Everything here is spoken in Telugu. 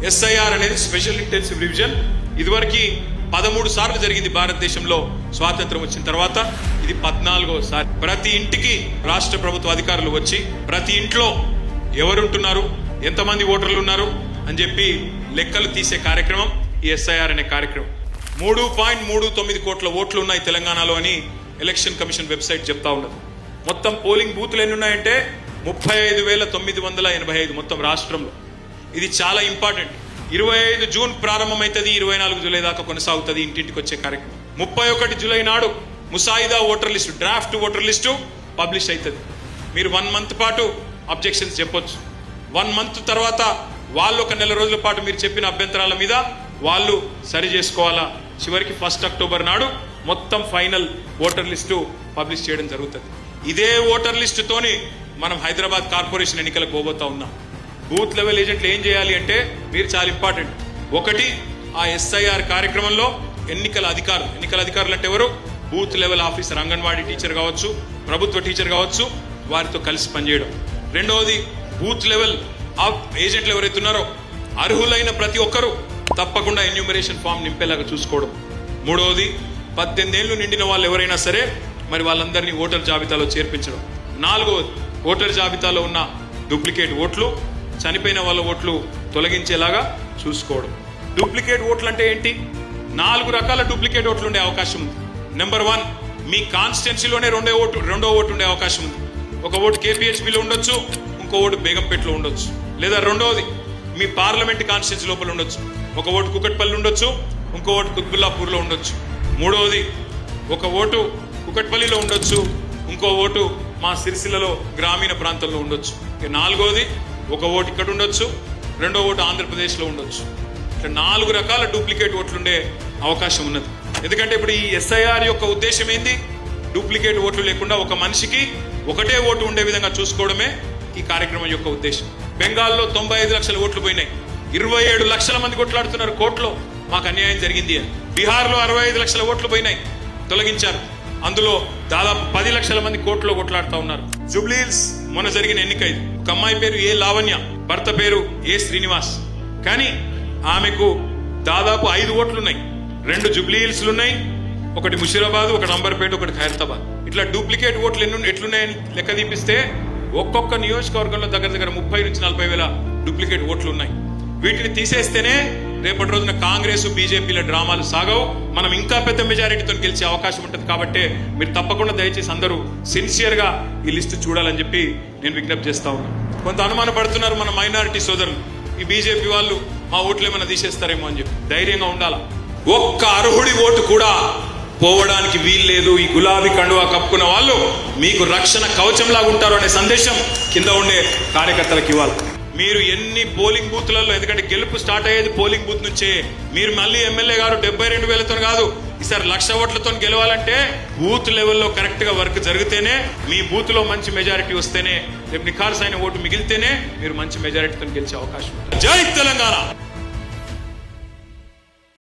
ఎస్ఐఆర్ అనేది స్పెషల్ ఇంటెన్సివ్ రివిజన్. ఇదివరకు 13 సార్లు జరిగింది భారతదేశంలో స్వాతంత్రం వచ్చిన తర్వాత. ఇది 14వ సారి. ప్రతి ఇంటికి రాష్ట్ర ప్రభుత్వ అధికారులు వచ్చి ప్రతి ఇంట్లో ఎవరుంటున్నారు, ఎంతమంది ఓటర్లు ఉన్నారు అని చెప్పి లెక్కలు తీసే కార్యక్రమం ఈ ఎస్ఐఆర్ అనే కార్యక్రమం. 3.39 కోట్ల ఓట్లు ఉన్నాయి తెలంగాణలో అని ఎలక్షన్ కమిషన్ వెబ్సైట్ చెప్తా ఉన్నది. మొత్తం పోలింగ్ బూత్లు ఎన్ని ఉన్నాయంటే 35,985 మొత్తం రాష్ట్రంలో. ఇది చాలా ఇంపార్టెంట్. 25 జూన్ ప్రారంభమైతుంది, 24 జూలై దాకా కొనసాగుతుంది ఇంటింటికి వచ్చే కార్యక్రమం. 31 జూలై నాడు ముసాయిదా voter list, draft voter list publish అవుతుంది. మీరు 1 మంత్ పాటు అబ్జెక్షన్స్ చెప్పొచ్చు. 1 మంత్ తర్వాత వాళ్ళు ఒక నెల రోజుల పాటు మీరు చెప్పిన అభ్యంతరాల మీద వాళ్ళు సరి చేసుకోవాలా. చివరికి 1 అక్టోబర్ నాడు మొత్తం ఫైనల్ ఓటర్ లిస్టు పబ్లిష్ చేయడం జరుగుతుంది. ఇదే ఓటర్ లిస్టుతోని మనం హైదరాబాద్ కార్పొరేషన్ ఎన్నికలకు పోబోతా ఉన్నాం. బూత్ లెవెల్ ఏజెంట్లు ఏం చేయాలి అంటే మీరు చాలా ఇంపార్టెంట్. ఒకటి, ఆ ఎస్ఐఆర్ కార్యక్రమంలో ఎన్నికల అధికారులు అంటే ఎవరు? Booth level officer, anganwadi teacher కావచ్చు, ప్రభుత్వ టీచర్ కావచ్చు, వారితో కలిసి పనిచేయడం. రెండవది, బూత్ లెవెల్ ఏజెంట్లు ఎవరైతే ఉన్నారో అర్హులైన ప్రతి ఒక్కరూ తప్పకుండా ఎన్యూమరేషన్ ఫామ్ నింపేలాగా చూసుకోవడం. మూడవది, 18 ఏళ్లు నిండిన వాళ్ళు ఎవరైనా సరే మరి వాళ్ళందరినీ ఓటర్ జాబితాలో చేర్పించడం. నాలుగవది, ఓటర్ జాబితాలో ఉన్న డూప్లికేట్ ఓట్లు, చనిపోయిన వాళ్ళ ఓట్లు తొలగించేలాగా చూసుకోవడం. డూప్లికేట్ ఓట్లు అంటే ఏంటి? 4 రకాల డూప్లికేట్ ఓట్లు ఉండే అవకాశం ఉంది. నెంబర్ 1, మీ కాన్స్టిట్యున్సీలోనే రెండో ఓటు ఉండే అవకాశం ఉంది. ఒక ఓటు కేపీహెచ్బిలో ఉండొచ్చు, ఇంకో ఓటు బేగంపేటలో ఉండొచ్చు. లేదా రెండవది, మీ పార్లమెంట్ కాన్స్టిట్యున్సీ లోపల ఉండొచ్చు. ఒక ఓటు కుకట్పల్లి ఉండొచ్చు, ఇంకో ఓటు కుత్బుల్లాపూర్లో ఉండొచ్చు. మూడవది, ఒక ఓటు కుకట్పల్లిలో ఉండొచ్చు, ఇంకో ఓటు మా సిరిసిల్లలో గ్రామీణ ప్రాంతంలో ఉండొచ్చు. నాలుగవది, ఒక ఓటు ఇక్కడ ఉండొచ్చు, రెండో ఓటు ఆంధ్రప్రదేశ్లో ఉండొచ్చు. ఇట్లా 4 రకాల డూప్లికేట్ ఓట్లు ఉండే అవకాశం ఉన్నది. ఎందుకంటే ఇప్పుడు ఈ ఎస్ఐఆర్ యొక్క ఉద్దేశం ఏంది? డూప్లికేట్ ఓట్లు లేకుండా ఒక మనిషికి ఒకటే ఓటు ఉండే విధంగా చూసుకోవడమే ఈ కార్యక్రమం యొక్క ఉద్దేశం. బెంగాల్లో 95 లక్షల ఓట్లు పోయినాయి. 27 లక్షల మంది కొట్లాడుతున్నారు కోర్టులో మాకు అన్యాయం జరిగింది అని. బీహార్లో 65 లక్షల ఓట్లు పోయినాయి, తొలగించారు. అందులో దాదాపు 10 లక్షల మంది కోర్టులో కొట్లాడుతూ ఉన్నారు. జూబ్లీహిల్స్ మొన్న జరిగిన ఎన్నిక ఇది. ఒక అమ్మాయి పేరు ఏ లావణ్య, భర్త పేరు ఏ శ్రీనివాస్. కానీ ఆమెకు దాదాపు 5 ఓట్లు ఉన్నాయి. 2 జూబ్లీహిల్స్లు ఉన్నాయి, ఒకటి ముషీరాబాద్, ఒకటి అంబర్పేట, ఒకటి ఖైరతాబాద్. ఇట్లా డూప్లికేట్ ఓట్లు ఎట్లున్నాయని లెక్క తీపిస్తే ఒక్కొక్క నియోజకవర్గంలో దగ్గర 30 నుంచి 40 వేల డూప్లికేట్ ఓట్లు ఉన్నాయి. వీటిని తీసేస్తేనే రేపటి రోజున కాంగ్రెస్ బీజేపీల డ్రామాలు సాగవు. మనం ఇంకా పెద్ద మెజారిటీతో గెలిచే అవకాశం ఉంటుంది. కాబట్టి మీరు తప్పకుండా దయచేసి అందరూ సిన్సియర్గా ఈ లిస్టు చూడాలని చెప్పి నేను విజ్ఞప్తి చేస్తా ఉన్నాను. కొంత అనుమాన పడుతున్నారు మన మైనారిటీ సోదరులు, ఈ బీజేపీ వాళ్ళు మా ఓట్లు ఏమైనా తీసేస్తారేమో అని చెప్పి. ధైర్యంగా ఉండాలా. ఒక్క అర్హుడి ఓటు కూడా పోవడానికి వీల్లేదు. ఈ గులాబీ కండువా కప్పుకున్న వాళ్ళు మీకు రక్షణ కవచంలాగా ఉంటారు అనే సందేశం కింద ఉండే కార్యకర్తలకు ఇవ్వాలి. మీరు ఎన్ని పోలింగ్ బూత్లలో, ఎందుకంటే గెలుపు స్టార్ట్ అయ్యేది పోలింగ్ బూత్ నుంచే. మీరు మళ్ళీ ఎమ్మెల్యే గారు 72,000తో కాదు, ఈసారి 1,00,000 ఓట్లతో గెలవాలంటే బూత్ లెవెల్లో కరెక్ట్ గా వర్క్ జరిగితేనే, మీ బూత్ లో మంచి మెజారిటీ వస్తేనే, రేపు నిఖార్సైన ఓటు మిగిలితేనే మీరు మంచి మెజారిటీతో గెలిచే అవకాశం ఉంటుంది. జై తెలంగాణ.